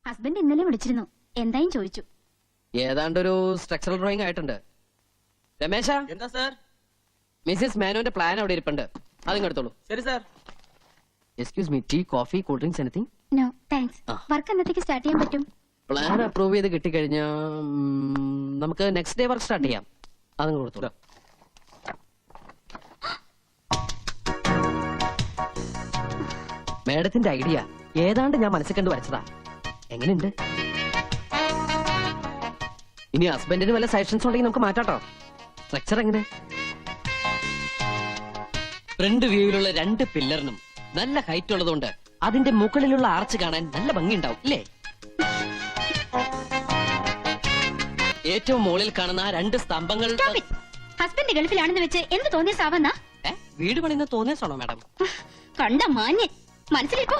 Husband ഇന്നലെ വിളിച്ചിരുന്നു, എന്തായും ചോദിച്ചു. ഏതാണ്ടൊരു സ്ട്രക്ചറൽ ഡ്രോയിങ് ആയിട്ടുണ്ട്. രമേശ, എന്താ സാർ? മിസ്സിസ് മേനോന്റെ പ്ലാൻ അവിടെ ഇരിപ്പുണ്ട്, അതിങ്ങെടുത്തോളൂ. ശരി sir. Excuse me, tea, coffee, cool drinks, anything? No thanks. Work എന്നത്തേക്ക് സ്റ്റാർട്ട് ചെയ്യാൻ പറ്റും? പ്ലാൻ അപ്രൂവ് ചെയ്ത് കിട്ടിക്കഴിഞ്ഞാൽ നമുക്ക് നെക്സ്റ്റ് ഡേ വർക്ക് സ്റ്റാർട്ട് ചെയ്യാം. അതങ്ങ് കൊടുത്തോളൂ. മേഡത്തിന്റെ ഐഡിയ ഏതാണ്ട് ഞാൻ മനസ്സിൽ കണ്ടു വരച്ചതാ. എങ്ങനെയുണ്ട്? ഇനി ഹസ്ബൻഡിന് വല്ല സജഷൻസ് ഉണ്ടെങ്കിൽ നമുക്ക് മാറ്റാട്ടോ. സ്ട്രക്ചർ എങ്ങനെ? ഫ്രണ്ട് വ്യൂവിലുള്ള 2 പില്ലറിനും നല്ല ഹൈറ്റ് ഉള്ളതുകൊണ്ട് അതിന്റെ മുകളിലുള്ള ആർച്ച് കാണാൻ നല്ല ഭംഗിയുണ്ടാവും, ഇല്ലേ? ഏറ്റവും മുകളിൽ കാണുന്ന ആ 2 സ്തംഭങ്ങൾ. ഹസ്ബൻഡ് ഗൾഫിലാണെന്ന് വെച്ച് എന്ത് തോന്നിയ സാവന്നാ? വീട് പണിന്ന് തോന്നിയാണോ മാഡം? കണ്ട മാന്യൻ മനസ്സിലേക്കോ?